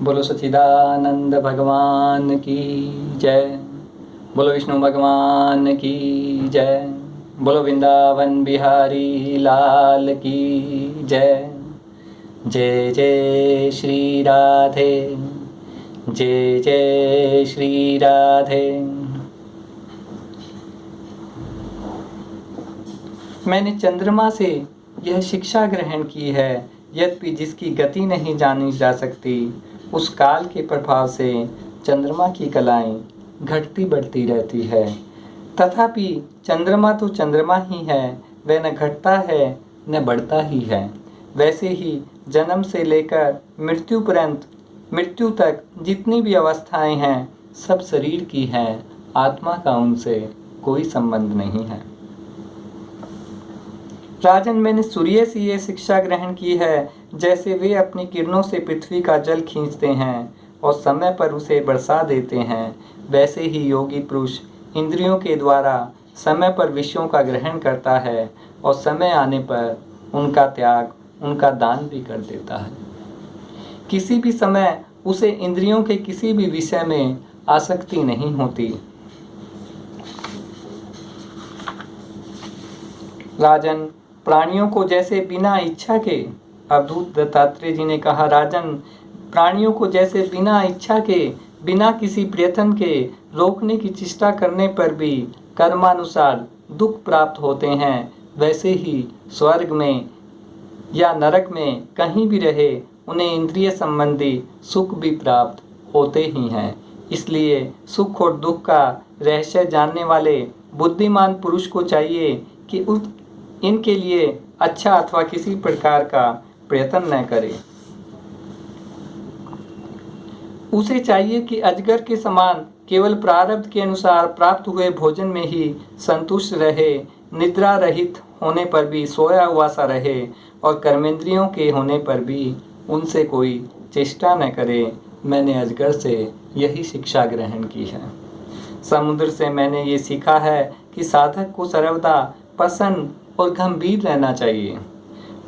बोलो सच्चिदानंद भगवान की जय। बोलो विष्णु भगवान की जय। बोलो वृंदावन बिहारी लाल की जय। जय जय श्री राधे, जय जय श्री राधे। मैंने चंद्रमा से यह शिक्षा ग्रहण की है, यद्यपि जिसकी गति नहीं जानी जा सकती, उस काल के प्रभाव से चंद्रमा की कलाएं घटती बढ़ती रहती है। तथापि चंद्रमा तो चंद्रमा ही है, वह न घटता है न बढ़ता ही है। वैसे ही जन्म से लेकर मृत्यु तक जितनी भी अवस्थाएं हैं, सब शरीर की हैं, आत्मा का उनसे कोई संबंध नहीं है। राजन, मैंने सूर्य से ये शिक्षा ग्रहण की है, जैसे वे अपनी किरणों से पृथ्वी का जल खींचते हैं और समय पर उसे बरसा देते हैं, वैसे ही योगी पुरुष इंद्रियों के द्वारा समय पर विषयों का ग्रहण करता है और समय आने पर उनका त्याग, उनका दान भी कर देता है। किसी भी समय उसे इंद्रियों के किसी भी विषय में आसक्ति नहीं होती। राजन, प्राणियों को जैसे बिना इच्छा के, अवधूत दत्तात्रेय जी ने कहा, राजन, प्राणियों को जैसे बिना इच्छा के, बिना किसी प्रयत्न के रोकने की चेष्टा करने पर भी कर्मानुसार दुख प्राप्त होते हैं, वैसे ही स्वर्ग में या नरक में कहीं भी रहे, उन्हें इंद्रिय संबंधी सुख भी प्राप्त होते ही हैं। इसलिए सुख और दुख का रहस्य जानने वाले बुद्धिमान पुरुष को चाहिए कि इनके लिए अच्छा अथवा किसी प्रकार का प्रयत्न न करे। उसे चाहिए कि अजगर के समान केवल प्रारब्ध के अनुसार प्राप्त हुए भोजन में ही संतुष्ट रहे, निद्रा रहित होने पर भी सोया हुआ सा रहे और कर्मेंद्रियों के होने पर भी उनसे कोई चेष्टा न करे। मैंने अजगर से यही शिक्षा ग्रहण की है। समुद्र से मैंने ये सीखा है कि साधक को सर्वदा प्रसन्न और गंभीर रहना चाहिए।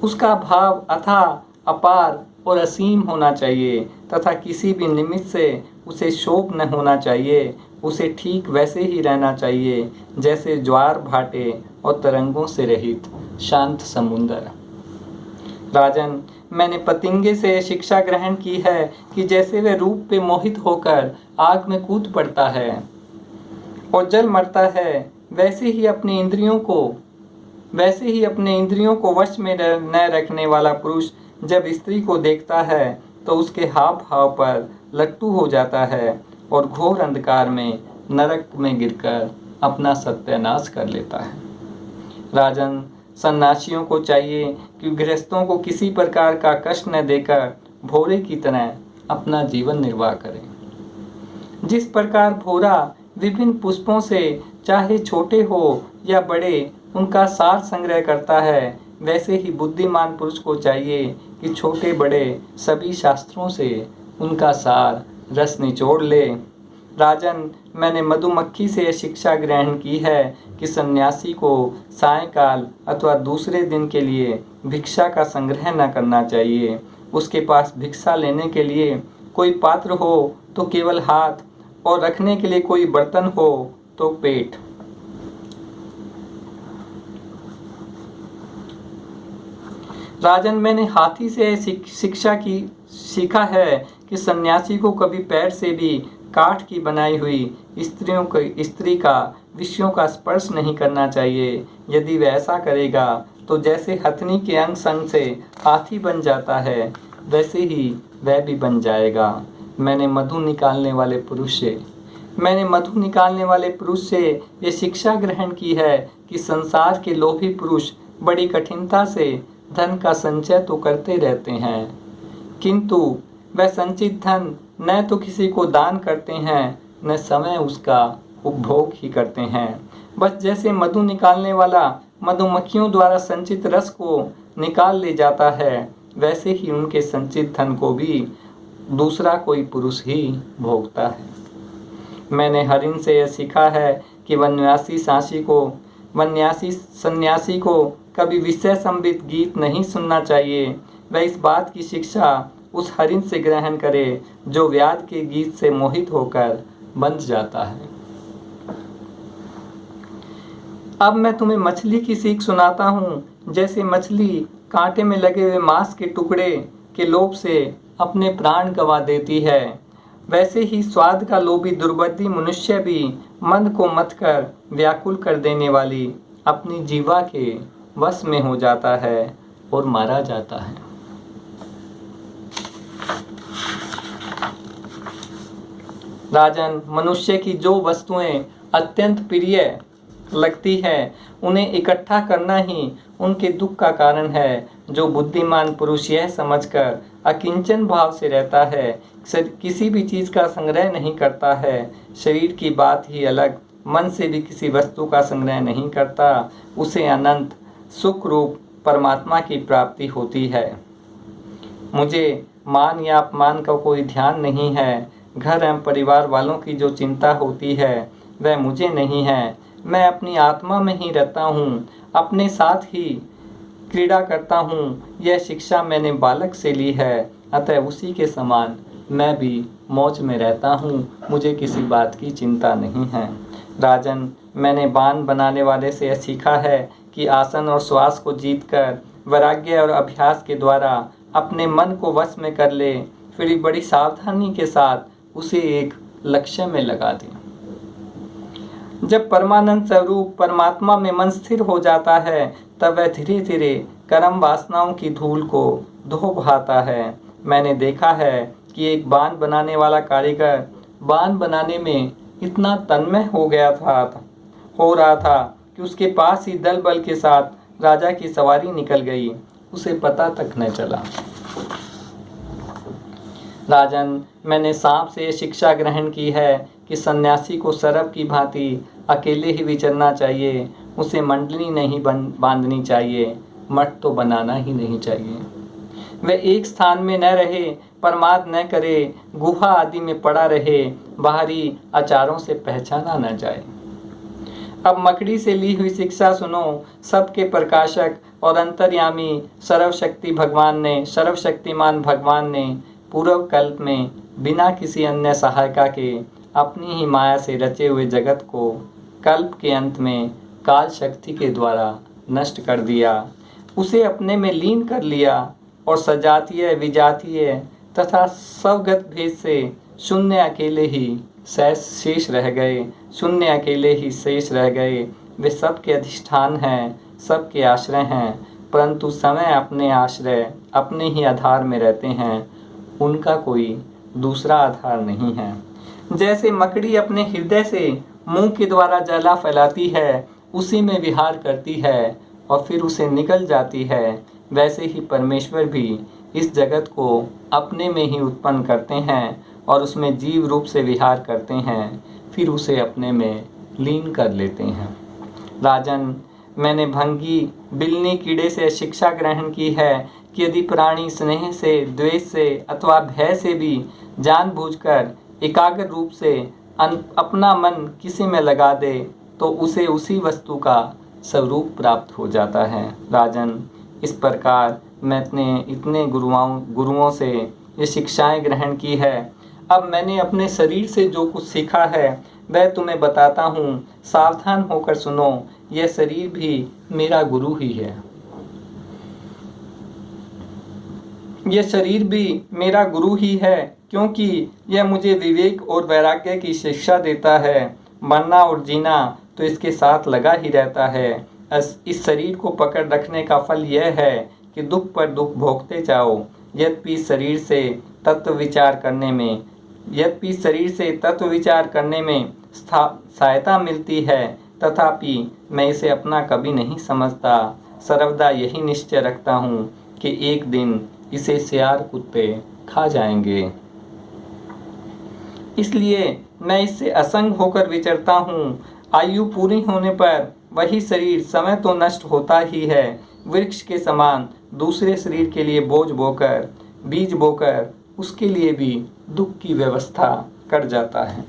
उसका भाव अथाह, अपार और असीम होना चाहिए तथा किसी भी निमित्त से उसे शोभ न होना चाहिए। उसे ठीक वैसे ही रहना चाहिए जैसे ज्वार भाटे और तरंगों से रहित शांत समुद्र। राजन, मैंने पतंगे से शिक्षा ग्रहण की है कि जैसे वह रूप पे मोहित होकर आग में कूद पड़ता है और जल मरता है, वैसे ही अपने इंद्रियों को वश में न रखने वाला पुरुष जब स्त्री को देखता है तो उसके हाव भाव पर लट्टू हो जाता है और घोर अंधकार में नरक में गिरकर अपना सत्यानाश कर लेता है। राजन, सन्यासियों को चाहिए कि गृहस्थों को किसी प्रकार का कष्ट न देकर भोरे की तरह अपना जीवन निर्वाह करें। जिस प्रकार भोरा विभिन्न पुष्पों से, चाहे छोटे हो या बड़े, उनका सार संग्रह करता है, वैसे ही बुद्धिमान पुरुष को चाहिए कि छोटे बड़े सभी शास्त्रों से उनका सार रस निचोड़ ले। राजन, मैंने मधुमक्खी से यह शिक्षा ग्रहण की है कि सन्यासी को सायंकाल अथवा दूसरे दिन के लिए भिक्षा का संग्रह न करना चाहिए। उसके पास भिक्षा लेने के लिए कोई पात्र हो तो केवल हाथ, और रखने के लिए कोई बर्तन हो तो पेट। राजन, मैंने हाथी से सीखा है कि सन्यासी को कभी पैर से भी काठ की बनाई हुई स्त्री का विषयों का स्पर्श नहीं करना चाहिए। यदि वह ऐसा करेगा तो जैसे हथनी के अंग संग से हाथी बन जाता है, वैसे ही वह भी बन जाएगा। मैंने मधु निकालने वाले पुरुष से ये शिक्षा ग्रहण की है कि संसार के लोभी पुरुष बड़ी कठिनता से धन का संचय तो करते रहते हैं, किंतु वह संचित धन न तो किसी को दान करते हैं न समय उसका उपभोग ही करते हैं। बस जैसे मधु निकालने वाला मधुमक्खियों द्वारा संचित रस को निकाल ले जाता है, वैसे ही उनके संचित धन को भी दूसरा कोई पुरुष ही भोगता है। मैंने हरिण से यह सीखा है कि सन्यासी को कभी विषय संबित गीत नहीं सुनना चाहिए। वह इस बात की शिक्षा उस हरिण से ग्रहण करे जो व्याध के गीत से मोहित होकर बंध जाता है। अब मैं तुम्हें मछली की सीख सुनाता हूँ। जैसे मछली कांटे में लगे हुए मांस के टुकड़े के लोभ से अपने प्राण गंवा देती है, वैसे ही स्वाद का लोभी दुर्बुद्धि मनुष्य भी मन को मथ कर व्याकुल कर देने वाली अपनी जीवा के वश में हो जाता है और मारा जाता है। राजन, मनुष्य की जो वस्तुएं अत्यंत प्रिय लगती है उन्हें इकट्ठा करना ही उनके दुख का कारण है। जो बुद्धिमान पुरुष यह समझकर अकिंचन भाव से रहता है, किसी भी चीज़ का संग्रह नहीं करता है, शरीर की बात ही अलग, मन से भी किसी वस्तु का संग्रह नहीं करता, उसे अनंत सुख रूप परमात्मा की प्राप्ति होती है। मुझे मान या अपमान का कोई ध्यान नहीं है। घर एवं परिवार वालों की जो चिंता होती है वह मुझे नहीं है। मैं अपनी आत्मा में ही रहता हूँ, अपने साथ ही क्रीड़ा करता हूँ। यह शिक्षा मैंने बालक से ली है, अतः उसी के समान मैं भी मौज में रहता हूँ। मुझे किसी बात की चिंता नहीं है। राजन, मैंने बाण बनाने वाले से यह सीखा है कि आसन और श्वास को जीतकर वैराग्य और अभ्यास के द्वारा अपने मन को वश में कर ले, फिर बड़ी सावधानी के साथ उसे एक लक्ष्य में लगा दे। जब परमानंद स्वरूप परमात्मा में मन स्थिर हो जाता है तब वह धीरे धीरे कर्म वासनाओं की धूल को धो बहाता है। मैंने देखा है कि एक बाण बनाने वाला कारीगर बाण बनाने में इतना तन्मय हो रहा था कि उसके पास ही दल बल के साथ राजा की सवारी निकल गई, उसे पता तक न चला। राजन, मैंने सांप से यह शिक्षा ग्रहण की है कि सन्यासी को सर्प की भांति अकेले ही विचरना चाहिए, उसे मंडली नहीं बांधनी चाहिए, मठ तो बनाना ही नहीं चाहिए। वह एक स्थान में न रहे, प्रमाद न करे, गुहा आदि में पड़ा रहे, बाहरी आचारों से पहचाना न जाए। अब मकड़ी से ली हुई शिक्षा सुनो। सबके प्रकाशक और अंतर्यामी सर्वशक्तिमान भगवान ने पूर्व कल्प में बिना किसी अन्य सहायता के अपनी ही माया से रचे हुए जगत को कल्प के अंत में काल शक्ति के द्वारा नष्ट कर दिया, उसे अपने में लीन कर लिया और सजातीय विजातीय तथा स्वगत भेद से शून्य अकेले ही शेष रह गए। वे सबके अधिष्ठान हैं, सबके आश्रय हैं, परंतु समय अपने आश्रय अपने ही आधार में रहते हैं, उनका कोई दूसरा आधार नहीं है। जैसे मकड़ी अपने हृदय से मुंह के द्वारा ज्वाला फैलाती है, उसी में विहार करती है और फिर उसे निकल जाती है, वैसे ही परमेश्वर भी इस जगत को अपने में ही उत्पन्न करते हैं और उसमें जीव रूप से विहार करते हैं, फिर उसे अपने में लीन कर लेते हैं। राजन, मैंने भंगी, बिल्ली, कीड़े से शिक्षा ग्रहण की है कि यदि प्राणी स्नेह से, द्वेष से अथवा भय से भी जानबूझकर एकाग्र रूप से अपना मन किसी में लगा दे तो उसे उसी वस्तु का स्वरूप प्राप्त हो जाता है। राजन, इस प्रकार मैंने इतने गुरुओं से ये शिक्षाएं ग्रहण की है। अब मैंने अपने शरीर से जो कुछ सीखा है वह तुम्हें बताता हूँ, सावधान होकर सुनो। यह शरीर भी मेरा गुरु ही है। यह शरीर भी मेरा गुरु ही है, क्योंकि यह मुझे विवेक और वैराग्य की शिक्षा देता है। मरना और जीना तो इसके साथ लगा ही रहता है। इस शरीर को पकड़ रखने का फल यह है कि दुख पर दुख भोगते जाओ। यद्यपि शरीर से तत्व विचार करने में सहायता मिलती है, तथापि मैं इसे अपना कभी नहीं समझता। सर्वदा यही निश्चय रखता हूँ कि एक दिन इसे सियार कुत्ते खा जाएंगे। इसलिए मैं इससे असंग होकर विचरता हूँ। आयु पूरी होने पर वही शरीर समय तो नष्ट होता ही है, वृक्ष के समान दूसरे शरीर के लिए बीज बोकर उसके लिए भी दुख की व्यवस्था कर जाता है।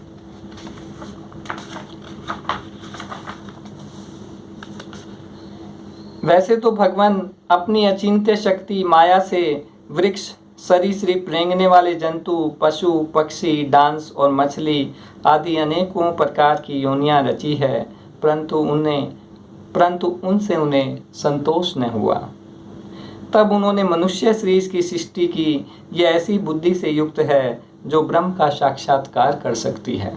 वैसे तो भगवान अपनी अचिंत्य शक्ति माया से वृक्ष सरीसृप, रेंगने वाले जंतु, पशु पक्षी, डांस और मछली आदि अनेकों प्रकार की योनियां रची है, परंतु उनसे उन्हें संतोष न हुआ। तब उन्होंने मनुष्य शरीर की सृष्टि की। यह ऐसी बुद्धि से युक्त है जो ब्रह्म का साक्षात्कार कर सकती है।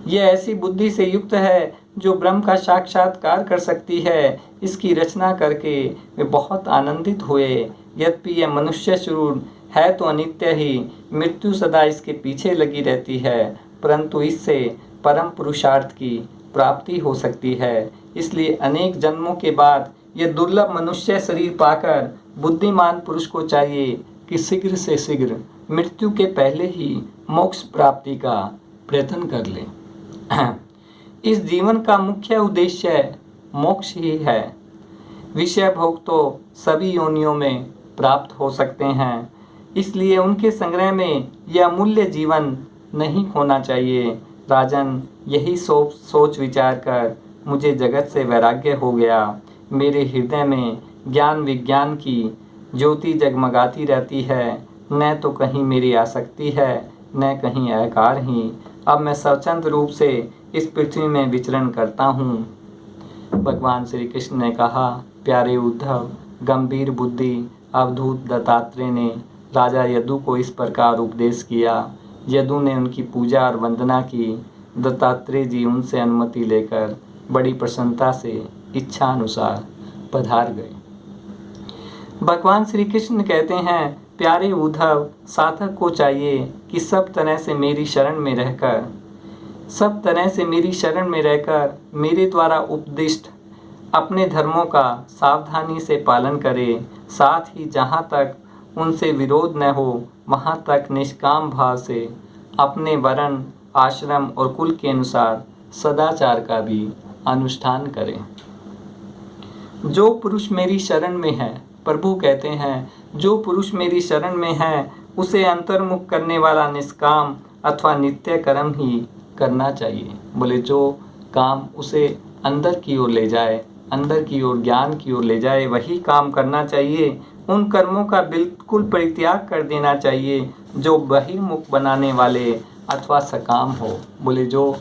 यह ऐसी बुद्धि से युक्त है जो ब्रह्म का साक्षात्कार कर सकती है। इसकी रचना करके वे बहुत आनंदित हुए। यद्यपि यह मनुष्य शरीर है तो अनित्य ही, मृत्यु सदा इसके पीछे लगी रहती है, परंतु इससे परम पुरुषार्थ की प्राप्ति हो सकती है। इसलिए अनेक जन्मों के बाद यह दुर्लभ मनुष्य शरीर पाकर बुद्धिमान पुरुष को चाहिए कि शीघ्र से शीघ्र मृत्यु के पहले ही मोक्ष प्राप्ति का प्रयत्न कर ले। इस जीवन का मुख्य उद्देश्य मोक्ष ही है। विषय भोग तो सभी योनियों में प्राप्त हो सकते हैं, इसलिए उनके संग्रह में यह अमूल्य जीवन नहीं खोना चाहिए। राजन, यही सोच विचार कर मुझे जगत से वैराग्य हो गया। मेरे हृदय में ज्ञान विज्ञान की ज्योति जगमगाती रहती है। न तो कहीं मेरी आसक्ति है, न कहीं अहंकार ही। अब मैं स्वच्छंद रूप से इस पृथ्वी में विचरण करता हूँ। भगवान श्री कृष्ण ने कहा, प्यारे उद्धव, गंभीर बुद्धि अवधूत दत्तात्रेय ने राजा यदु को इस प्रकार उपदेश किया। यदु ने उनकी पूजा और वंदना की। दत्तात्रेय जी उनसे अनुमति लेकर बड़ी प्रसन्नता से इच्छा अनुसार पधार गए। भगवान श्री कृष्ण कहते हैं, प्यारे उद्धव, साधक को चाहिए कि सब तरह से मेरी शरण में रहकर मेरे द्वारा उपदिष्ट अपने धर्मों का सावधानी से पालन करे। साथ ही जहाँ तक उनसे विरोध न हो वहाँ तक निष्काम भाव से अपने वर्ण, आश्रम और कुल के अनुसार सदाचार का भी अनुष्ठान करें। जो पुरुष मेरी शरण में है, प्रभु कहते हैं, जो पुरुष मेरी शरण में है उसे अंतर्मुख करने वाला निष्काम अथवा नित्य कर्म ही करना चाहिए। बोले जो काम उसे अंदर की ओर ले जाए, अंदर की ओर ज्ञान की ओर ले जाए, वही काम करना चाहिए। उन कर्मों का बिल्कुल परित्याग कर देना चाहिए जो बहिर्मुख बनाने वाले अथवा सकाम हो। बोले जो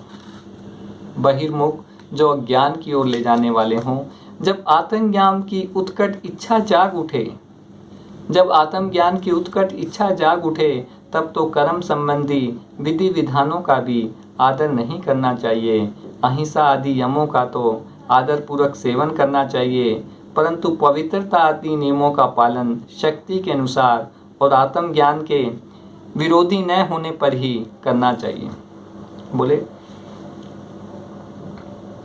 बहिर्मुख, जो अज्ञान की ओर ले जाने वाले हों। जब आत्मज्ञान की उत्कट इच्छा जाग उठे तब तो कर्म संबंधी विधि विधानों का भी आदर नहीं करना चाहिए। अहिंसा आदि यमों का तो आदर पूर्वक सेवन करना चाहिए, परंतु पवित्रता आदि नियमों का पालन शक्ति के अनुसार और आत्मज्ञान के विरोधी न होने पर ही करना चाहिए। बोले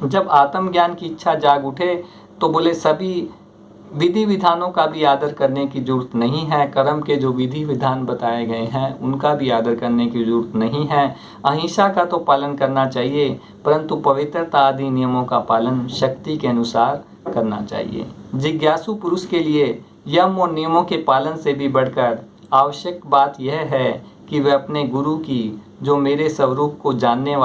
जब आत्मज्ञान की इच्छा जाग उठे तो बोले सभी विधि विधानों का भी आदर करने की जरूरत नहीं है। कर्म के जो विधि विधान बताए गए हैं उनका भी आदर करने की जरूरत नहीं है। अहिंसा का तो पालन करना चाहिए, परंतु पवित्रता आदि नियमों का पालन शक्ति के अनुसार करना चाहिए। जिज्ञासु पुरुष के लिए यम और नियमों के पालन से भी बढ़कर आवश्यक बात यह है कि वह अपने गुरु की, जो मेरे स्वरूप को जानने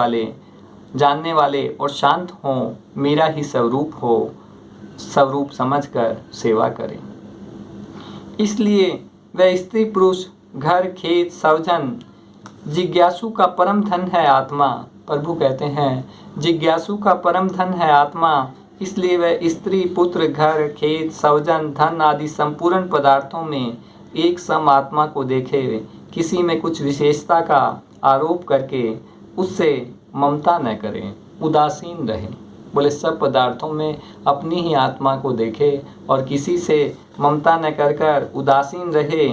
वाले और शांत हों, मेरा ही स्वरूप समझकर सेवा करें। इसलिए वह स्त्री पुरुष, घर खेत स्वजन, जिज्ञासु का परम धन है आत्मा। प्रभु कहते हैं जिज्ञासु का परम धन है आत्मा। इसलिए वह स्त्री, पुत्र, घर, खेत, स्वजन, धन आदि संपूर्ण पदार्थों में एक सम आत्मा को देखे, किसी में कुछ विशेषता का आरोप करके उससे ममता न करें, उदासीन रहे। बोले सब पदार्थों में अपनी ही आत्मा को देखे और किसी से ममता न कर उदासीन रहे।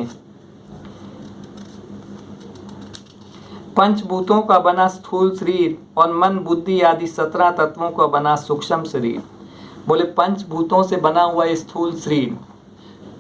पंचभूतों का बना स्थूल शरीर और मन बुद्धि आदि 17 तत्वों का बना सूक्ष्म शरीर। बोले पंचभूतों से बना हुआ स्थूल शरीर,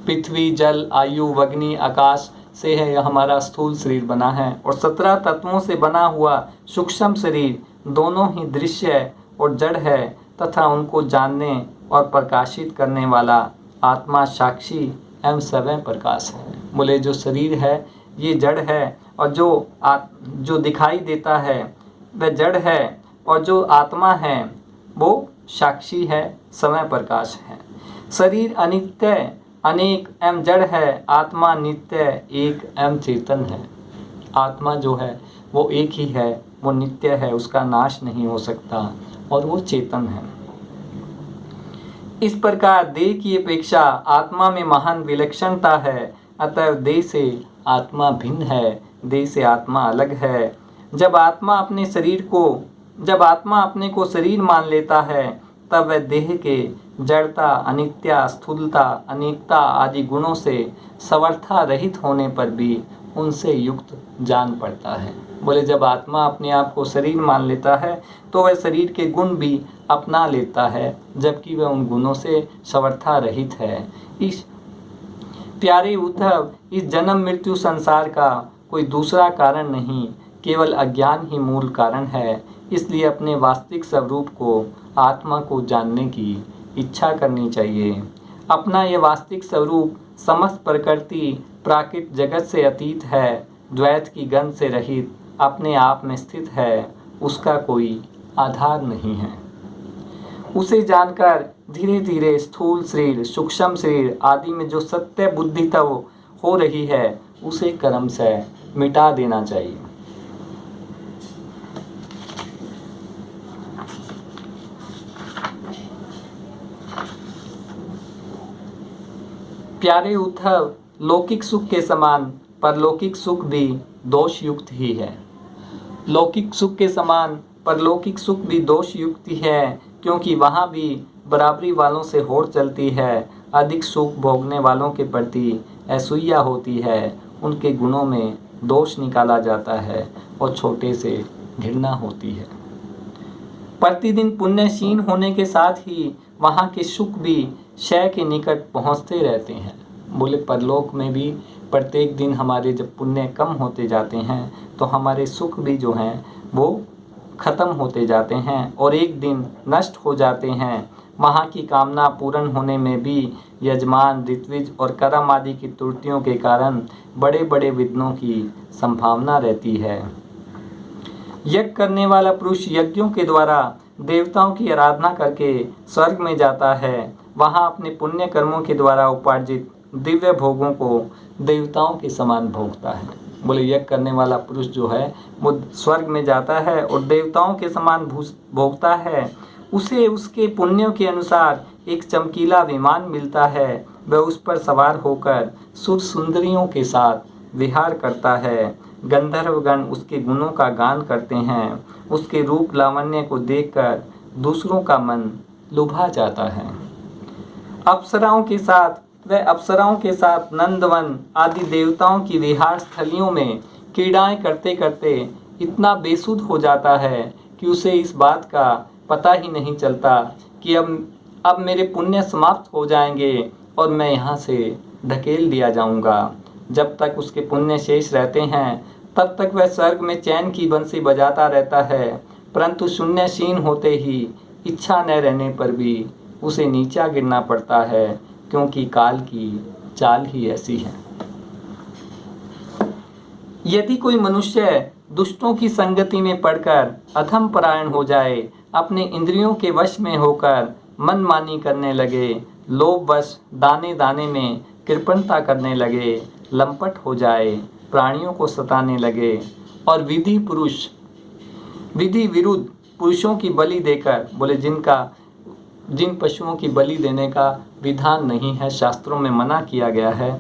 पृथ्वी, जल, आयु, अग्नि, आकाश से है यह हमारा स्थूल शरीर बना है, और 17 तत्वों से बना हुआ सूक्ष्म शरीर दोनों ही दृश्य और जड़ है तथा उनको जानने और प्रकाशित करने वाला आत्मा साक्षी एवं स्वयं प्रकाश है। बोले जो शरीर है ये जड़ है और जो दिखाई देता है वह जड़ है, और जो आत्मा है वो साक्षी है, समय प्रकाश है। शरीर अनित्य अनेक एवं जड़ है, आत्मा नित्य एक एवं चेतन है। आत्मा जो है वो एक ही है, वो नित्य है, उसका नाश नहीं हो सकता और वो चेतन है। इस प्रकार देह की अपेक्षा आत्मा में महान विलक्षणता है। अतः देह से आत्मा भिन्न है, देह से आत्मा अलग है। जब आत्मा अपने को शरीर मान लेता है, तब वह देह के जड़ता, अनित्या, स्थूलता, अनेकता आदि गुणों से समर्था रहित होने पर भी उनसे युक्त जान पड़ता है। बोले जब आत्मा अपने आप को शरीर मान लेता है तो वह शरीर के गुण भी अपना लेता है, जबकि वह उन गुणों से समर्था रहित है। इस प्यारे उद्धव, इस जन्म मृत्यु संसार का कोई दूसरा कारण नहीं, केवल अज्ञान ही मूल कारण है। इसलिए अपने वास्तविक स्वरूप को, आत्मा को जानने की इच्छा करनी चाहिए। अपना यह वास्तविक स्वरूप समस्त प्रकृति प्राकृतिक जगत से अतीत है, द्वैत की गंध से रहित, अपने आप में स्थित है, उसका कोई आधार नहीं है। उसे जानकर धीरे धीरे स्थूल शरीर, सूक्ष्म शरीर आदि में जो सत्य बुद्धि तब हो रही है, उसे कर्म से मिटा देना चाहिए। प्यारे उद्धव, लौकिक सुख के समान परलौकिक सुख भी दोष युक्त ही है। लौकिक सुख के समान परलौकिक सुख भी दोष युक्त ही है, क्योंकि वहाँ भी बराबरी वालों से होड़ चलती है। अधिक सुख भोगने वालों के प्रति असूया होती है, उनके गुणों में दोष निकाला जाता है और छोटे से घृणा होती है। प्रतिदिन पुण्यशीन होने के साथ ही वहाँ के सुख भी क्षय के निकट पहुँचते रहते हैं। बोले परलोक में भी प्रत्येक दिन हमारे जब पुण्य कम होते जाते हैं तो हमारे सुख भी जो हैं वो खत्म होते जाते हैं और एक दिन नष्ट हो जाते हैं। वहाँ की कामना पूर्ण होने में भी यजमान, ऋत्विज और कर्म आदि की त्रुटियों के कारण बड़े बड़े विघ्नों की संभावना रहती है। यज्ञ करने वाला पुरुष यज्ञों के द्वारा देवताओं की आराधना करके स्वर्ग में जाता है। वहाँ अपने पुण्य कर्मों के द्वारा उपार्जित दिव्य भोगों को देवताओं के समान भोगता है। बोले यज्ञ करने वाला पुरुष जो है वो स्वर्ग में जाता है और देवताओं के समान भोगता है। उसे उसके पुण्यों के अनुसार एक चमकीला विमान मिलता है। वह उस पर सवार होकर सुर सुंदरियों के साथ विहार करता है। गंधर्वगण उसके गुणों का गान करते हैं। उसके रूप लावण्य को देखकर दूसरों का मन लुभा जाता है। अप्सराओं के साथ नंदवन आदि देवताओं की विहार स्थलियों में क्रीड़ाएं करते करते इतना बेसुध हो जाता है कि उसे इस बात का पता ही नहीं चलता कि अब मेरे पुण्य समाप्त हो जाएंगे और मैं यहाँ से ढकेल दिया जाऊँगा। जब तक उसके पुण्य शेष रहते हैं तब तक वह स्वर्ग में चैन की बंसी बजाता रहता है, परंतु शून्यशीन होते ही इच्छा न रहने पर भी उसे नीचा गिरना पड़ता है, क्योंकि काल की चाल ही ऐसी है। यदि कोई मनुष्य दुष्टों की संगति में पड़कर अधम परायण हो जाए, अपने इंद्रियों के वश में होकर मनमानी करने लगे, लोभवश दाने दाने में कृपणता करने लगे, लंपट हो जाए, प्राणियों को सताने लगे और विधि विरुद्ध पुरुषों की बलि देकर, बोले जिन पशुओं की बलि देने का विधान नहीं है, शास्त्रों में मना किया गया है,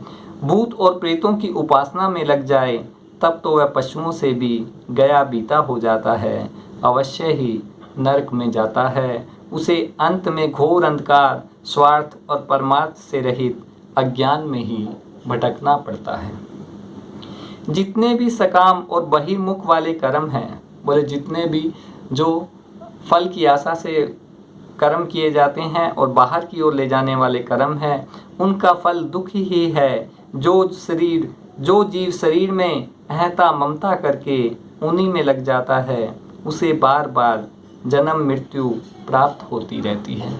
भूत और प्रेतों की उपासना में लग जाए, तब तो वह पशुओं से भी गया बीता हो जाता है, अवश्य ही नरक में जाता है। उसे अंत में घोर अंधकार, स्वार्थ और परमार्थ से रहित अज्ञान में ही भटकना पड़ता है। जितने भी सकाम और बहिर्मुख वाले कर्म हैं, बोले जितने भी जो फल की आशा से कर्म किए जाते हैं और बाहर की ओर ले जाने वाले कर्म हैं, उनका फल दुख ही है। जो जीव शरीर में अहंता ममता करके उन्हीं में लग जाता है, उसे बार बार जन्म मृत्यु प्राप्त होती रहती है।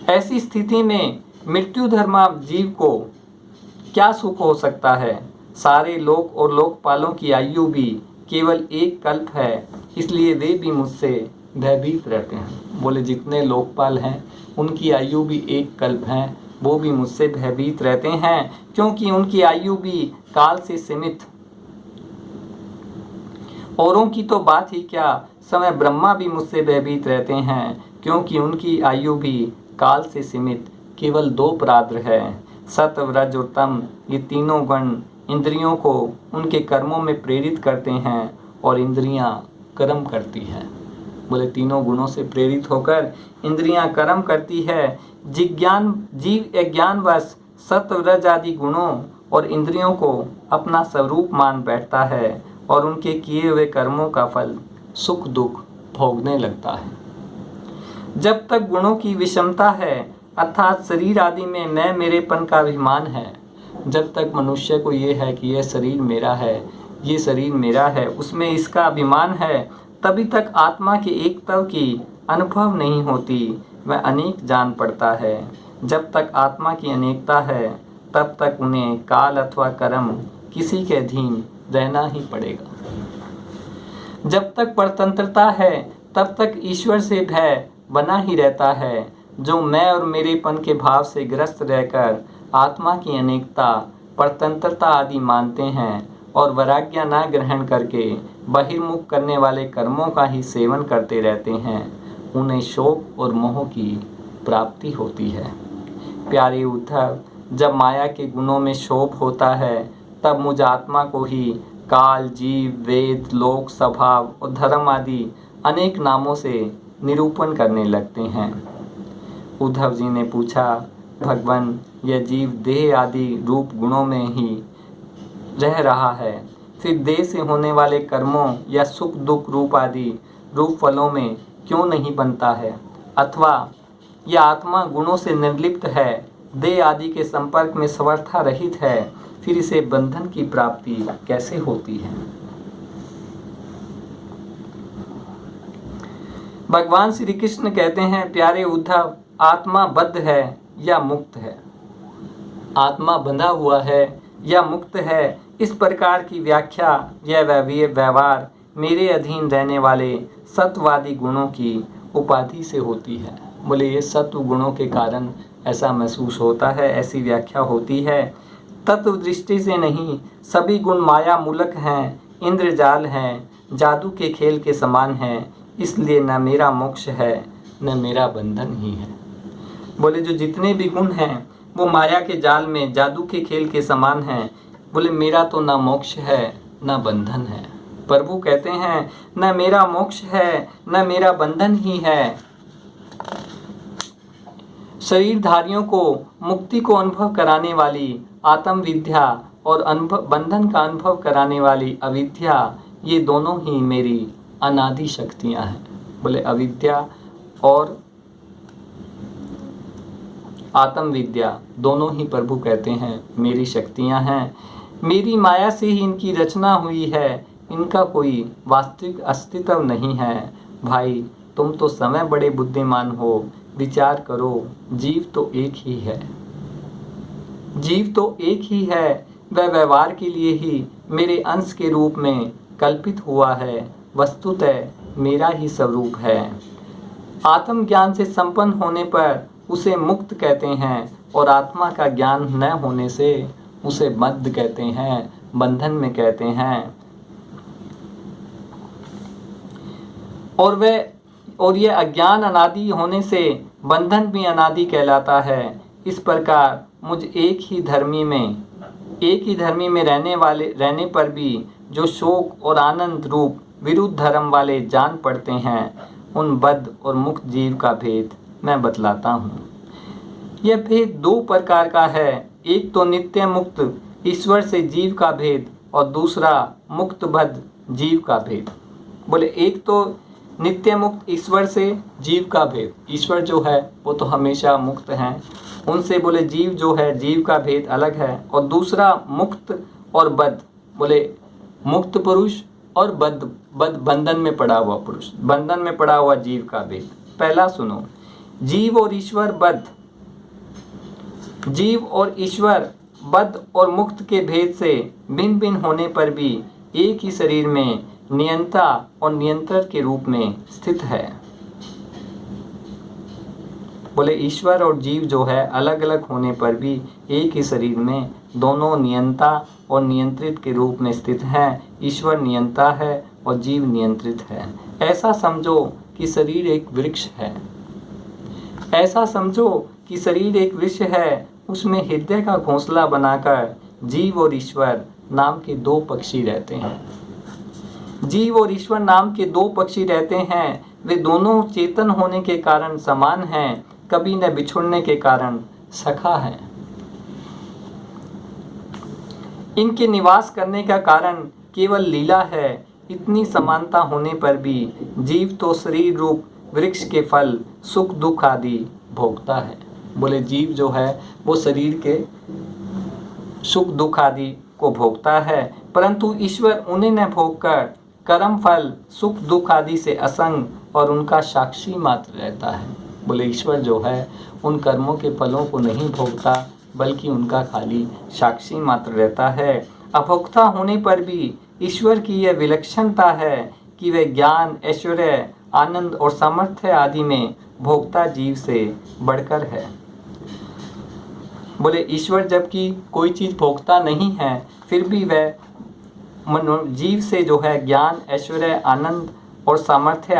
ऐसी स्थिति में मृत्यु धर्मा जीव को क्या सुख हो सकता है। सारे लोक और लोकपालों की आयु भी केवल एक कल्प है, इसलिए वे भी मुझसे भयभीत रहते हैं। बोले जितने लोकपाल हैं उनकी आयु भी एक कल्प है, वो भी मुझसे भयभीत रहते हैं, क्योंकि उनकी आयु भी काल से सीमित। औरों की तो बात ही क्या, समय ब्रह्मा भी मुझसे भयभीत रहते हैं, क्योंकि उनकी आयु भी काल से सीमित। केवल 2 प्राद्र है, सत्व रज और तम। ये तीनों गण इंद्रियों को उनके कर्मों में प्रेरित करते हैं और इंद्रियां कर्म करती हैं। बोले तीनों गुणों से प्रेरित होकर इंद्रियां कर्म करती है। जीव अज्ञानवश सत्व रज आदि गुणों और इंद्रियों को अपना स्वरूप मान बैठता है और उनके किए हुए कर्मों का फल सुख दुख भोगने लगता है। जब तक गुणों की विषमता है, अर्थात शरीर आदि में मैं मेरेपन का अभिमान है, जब तक मनुष्य को ये है कि यह शरीर मेरा है, ये शरीर मेरा है, उसमें इसका अभिमान है, तभी तक आत्मा के एकत्व की अनुभव नहीं होती। वह अनेक जान पड़ता है। जब तक आत्मा की अनेकता है, तब तक उन्हें काल अथवा कर्म किसी के अधीन रहना ही पड़ेगा। जब तक परतंत्रता है, तब तक ईश्वर से भय बना ही रहता है। जो मैं और मेरेपन के भाव से ग्रस्त रहकर आत्मा की अनेकता, परतंत्रता आदि मानते हैं और वैराग्य न ग्रहण करके बहिर्मुख करने वाले कर्मों का ही सेवन करते रहते हैं, उन्हें शोक और मोह की प्राप्ति होती है। प्यारे उद्धव, जब माया के गुणों में शोभ होता है, तब मुझ आत्मा को ही काल, जीव, वेद, लोक, स्वभाव और धर्म आदि अनेक नामों से निरूपण करने लगते हैं। उद्धव जी ने पूछा, भगवान, यह जीव देह आदि रूप गुणों में ही रह रहा है, फिर देह से होने वाले कर्मों या सुख दुख रूप आदि रूप फलों में क्यों नहीं बनता है? अथवा यह आत्मा गुणों से निर्लिप्त है, देह आदि के संपर्क में समर्था रहित है, फिर इसे बंधन की प्राप्ति कैसे होती है? भगवान श्री कृष्ण कहते हैं, प्यारे उद्धव, आत्मा बद्ध है या मुक्त है, आत्मा बंधा हुआ है या मुक्त है, इस प्रकार की व्याख्या यह व्यवहार मेरे अधीन रहने वाले सत्ववादी गुणों की उपाधि से होती है। बोले ये सत्व गुणों के कारण ऐसा महसूस होता है, ऐसी व्याख्या होती है। तत्व दृष्टि से नहीं, सभी गुण माया मूलक हैं, इंद्रजाल हैं, जादू के खेल के समान हैं, इसलिए न मेरा मोक्ष है न मेरा बंधन ही है। बोले जो जितने भी गुण हैं वो माया के जाल में जादू के खेल के समान हैं। बोले मेरा तो न मोक्ष है न बंधन है। प्रभु कहते हैं, न मेरा मोक्ष है न मेरा बंधन ही है। शरीरधारियों को मुक्ति को अनुभव कराने वाली आत्म विद्या और बंधन का अनुभव कराने वाली अविद्या, ये दोनों ही मेरी अनादि शक्तियां हैं। बोले अविद्या और आत्म विद्या दोनों ही प्रभु कहते हैं मेरी शक्तियां हैं। मेरी माया से ही इनकी रचना हुई है, इनका कोई वास्तविक अस्तित्व नहीं है। भाई तुम तो समय बड़े बुद्धिमान हो, विचार करो, जीव तो एक ही है, जीव तो एक ही है, वह व्यवहार के लिए ही मेरे अंश के रूप में कल्पित हुआ है, वस्तुतः मेरा ही स्वरूप है। आत्मज्ञान से संपन्न होने पर उसे मुक्त कहते हैं और आत्मा का ज्ञान न होने से उसे बद्ध कहते हैं, बंधन में कहते हैं। और यह अज्ञान अनादि होने से बंधन भी अनादि कहलाता है। इस प्रकार मुझ एक ही धर्मी में रहने पर भी जो शोक और आनंद रूप विरुद्ध धर्म वाले जान पड़ते हैं, उन बद्ध और मुक्त जीव का भेद मैं बतलाता हूँ। यह भेद 2 प्रकार का है, एक तो नित्य मुक्त ईश्वर से जीव का भेद और दूसरा मुक्त बद्ध जीव का भेद। बोले एक तो नित्य मुक्त ईश्वर से जीव का भेद, ईश्वर जो है वो तो हमेशा मुक्त हैं, उनसे बोले जीव जो है जीव का भेद अलग है। और दूसरा मुक्त और बद्ध, बोले मुक्त पुरुष और बद्ध बंधन में पड़ा हुआ पुरुष, बंधन में पड़ा हुआ जीव का भेद। पहला सुनो, जीव और ईश्वर बद्ध, जीव और ईश्वर बद्ध और मुक्त के भेद से भिन्न भिन्न होने पर भी एक ही शरीर में नियंता और नियंत्रक के रूप में स्थित है। बोले ईश्वर और जीव जो है अलग अलग होने पर भी एक ही शरीर में दोनों नियंता और नियंत्रित के रूप में स्थित हैं। ईश्वर नियंता है और जीव नियंत्रित है। ऐसा समझो कि शरीर एक वृक्ष है। ऐसा समझो कि शरीर एक वृक्ष है, उसमें हृदय का घोंसला बनाकर जीव और ईश्वर नाम के दो पक्षी रहते हैं। जीव और ईश्वर नाम के दो पक्षी रहते हैं। वे दोनों चेतन होने के कारण समान हैं, कभी न बिछुड़ने के कारण सखा हैं। इनके निवास करने का कारण केवल लीला है। इतनी समानता होने पर भी जीव तो शरीर रूप वृक्ष के फल सुख दुख आदि भोगता है। बोले जीव जो है वो शरीर के सुख दुख आदि को भोगता है, परंतु ईश्वर उन्हें न भोगकर कर्म फल सुख दुख आदि से असंग और उनका साक्षी मात्र रहता है। बोले ईश्वर जो है उन कर्मों के फलों को नहीं भोगता, बल्कि उनका खाली साक्षी मात्र रहता है। अभोक्ता होने पर भी ईश्वर की यह विलक्षणता है कि वे ज्ञान ऐश्वर्य आनंद और सामर्थ्य आदि में भोक्ता जीव से बढ़कर है। बोले ईश्वर जबकि कोई चीज़ भोगता नहीं है, फिर भी वह जीव से जो है ज्ञान ऐश्वर्य आनंद और सामर्थ्य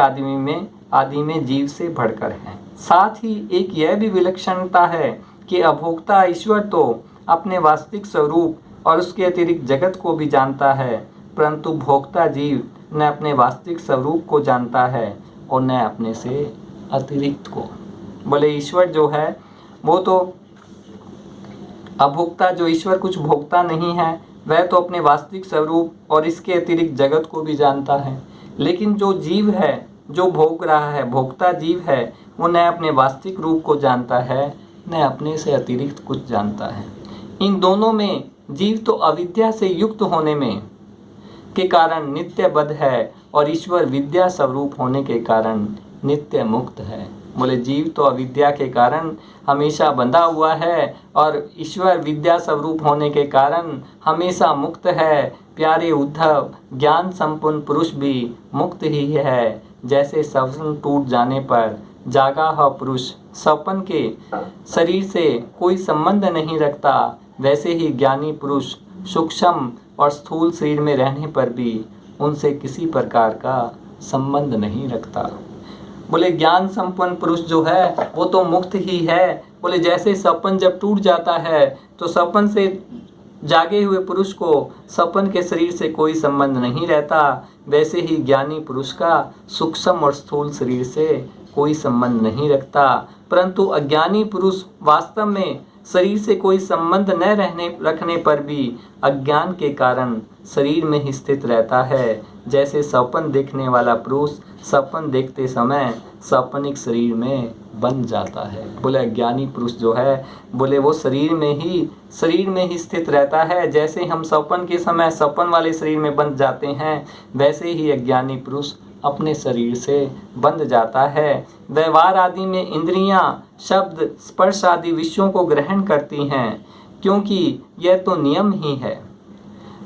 आदि में जीव से बढ़कर है। साथ ही एक यह भी विलक्षणता है कि अभोक्ता ईश्वर तो अपने वास्तविक स्वरूप और उसके अतिरिक्त जगत को भी जानता है, परंतु भोक्ता जीव न अपने वास्तविक स्वरूप को जानता है और न अपने से अतिरिक्त को। बोले ईश्वर जो है वो तो अभोक्ता, जो ईश्वर कुछ भोगता नहीं है, वह तो अपने वास्तविक स्वरूप और इसके अतिरिक्त जगत को भी जानता है। लेकिन जो जीव है, जो भोग रहा है, भोक्ता जीव है, वो न अपने वास्तविक रूप को जानता है न अपने से अतिरिक्त कुछ जानता है। इन दोनों में जीव तो अविद्या से युक्त होने में के कारण नित्य बद्ध है और ईश्वर विद्या स्वरूप होने के कारण नित्य मुक्त है। बोले जीव तो अविद्या के कारण हमेशा बंधा हुआ है और ईश्वर विद्या स्वरूप होने के कारण हमेशा मुक्त है। प्यारे उद्धव, ज्ञान संपन्न पुरुष भी मुक्त ही है। जैसे स्वप्न टूट जाने पर जागा हुआ पुरुष स्वप्न के शरीर से कोई संबंध नहीं रखता, वैसे ही ज्ञानी पुरुष सूक्ष्म और स्थूल शरीर में रहने पर भी उनसे किसी प्रकार का संबंध नहीं रखता। बोले ज्ञान संपन्न पुरुष जो है वो तो मुक्त ही है। बोले जैसे स्वप्न जब टूट जाता है तो स्वप्न से जागे हुए पुरुष को स्वप्न के शरीर से कोई संबंध नहीं रहता, वैसे ही ज्ञानी पुरुष का सूक्ष्म और स्थूल शरीर से कोई संबंध नहीं रखता। परंतु अज्ञानी पुरुष वास्तव में शरीर से कोई संबंध न रखने पर भी अज्ञान के कारण शरीर में ही स्थित रहता है। जैसे स्वप्न देखने वाला पुरुष स्वप्न देखते समय स्वप्निक शरीर में बन जाता है। बोले अज्ञानी पुरुष जो है, बोले वो शरीर में ही स्थित रहता है। जैसे हम स्वप्न के समय स्वप्न वाले शरीर में बंध जाते हैं, वैसे ही अज्ञानी पुरुष अपने शरीर से बंध जाता है। व्यवहार आदि में इंद्रियां शब्द स्पर्श आदि विषयों को ग्रहण करती हैं, क्योंकि यह तो नियम ही है।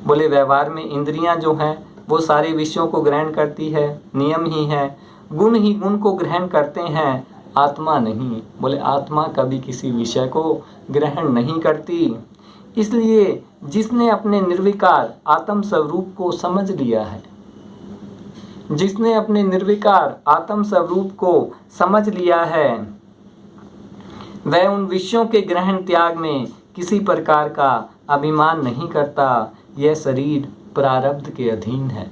बोले व्यवहार में इंद्रियां जो हैं वो सारे विषयों को ग्रहण करती है, नियम ही है। गुण ही गुण को ग्रहण करते हैं, आत्मा नहीं। बोले आत्मा कभी किसी विषय को ग्रहण नहीं करती। इसलिए जिसने अपने निर्विकार आत्म स्वरूप को समझ लिया है, जिसने अपने निर्विकार आत्म स्वरूप को समझ लिया है, वह उन विषयों के ग्रहण त्याग में किसी प्रकार का अभिमान नहीं करता। यह शरीर प्रारब्ध के अधीन है।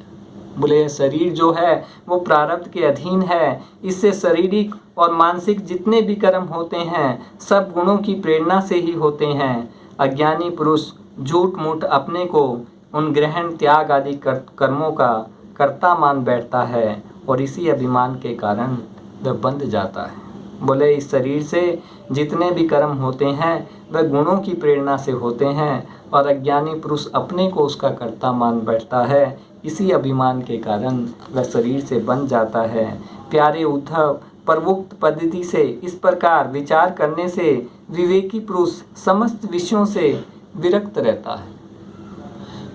बोले यह शरीर जो है वो प्रारब्ध के अधीन है। इससे शारीरिक और मानसिक जितने भी कर्म होते हैं सब गुणों की प्रेरणा से ही होते हैं। अज्ञानी पुरुष झूठ मूठ अपने को उन ग्रहण त्याग आदि कर्मों का कर्ता मान बैठता है और इसी अभिमान के कारण वह बंध जाता है। बोले इस शरीर से जितने भी कर्म होते हैं वह गुणों की प्रेरणा से होते हैं और अज्ञानी पुरुष अपने को उसका कर्ता मान बैठता है। इसी अभिमान के कारण वह शरीर से बंध जाता है। प्यारे उद्धव, प्रवुक्त पद्धति से इस प्रकार विचार करने से विवेकी पुरुष समस्त विषयों से विरक्त रहता है।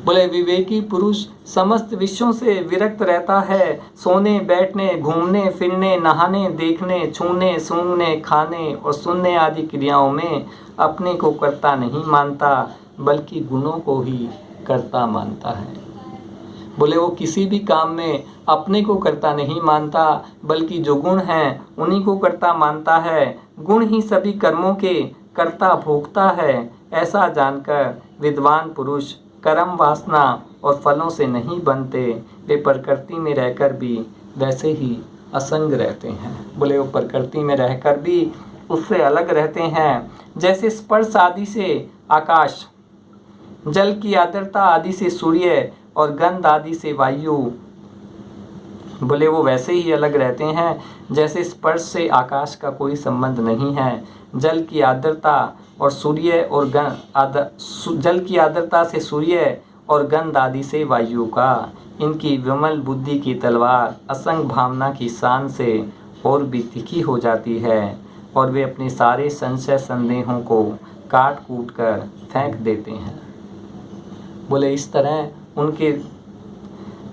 बोले विवेकी पुरुष समस्त विषयों से विरक्त रहता है। सोने, बैठने, घूमने फिरने, नहाने, देखने, छूने, सूंघने, खाने और सुनने आदि क्रियाओं में अपने को कर्ता नहीं मानता, बल्कि गुणों को ही कर्ता मानता है। बोले वो किसी भी काम में अपने को कर्ता नहीं मानता, बल्कि जो गुण हैं उन्हीं को कर्ता मानता है। गुण ही सभी कर्मों के कर्ता भोगता है। ऐसा जानकर विद्वान पुरुष कर्म, वासना और फलों से नहीं बनते, वे प्रकृति में रहकर भी वैसे ही असंग रहते हैं। बोले वो प्रकृति में रहकर भी उससे अलग रहते हैं। जैसे स्पर्श आदि से आकाश, जल की आर्द्रता आदि से सूर्य और गंध आदि से वायु, बोले वो वैसे ही अलग रहते हैं जैसे स्पर्श से आकाश का कोई संबंध नहीं है। जल की आर्द्रता और सूर्य और जल की आर्द्रता से सूर्य और गंध आदि से वायु का। इनकी विमल बुद्धि की तलवार असंग भावना की शान से और भी तीखी हो जाती है और वे अपने सारे संशय संदेहों को काट कूट कर फेंक देते हैं। बोले इस तरह उनके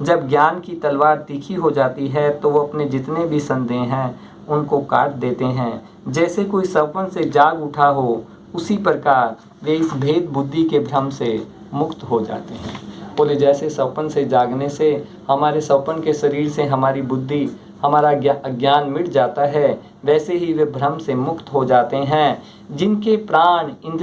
जब ज्ञान की तलवार तीखी हो जाती है तो वो अपने जितने भी संदेह हैं उनको काट देते हैं। जैसे कोई सपन से जाग उठा हो, उसी प्रकार वे इस भेद बुद्धि के भ्रम से मुक्त हो जाते हैं। बोले जैसे सपन से जागने से हमारे सपन के शरीर से हमारी बुद्धि, हमारा ज्ञान मिट जाता है, वैसे ही वे भ्रम से मुक्त हो जाते हैं। जिनके प्राण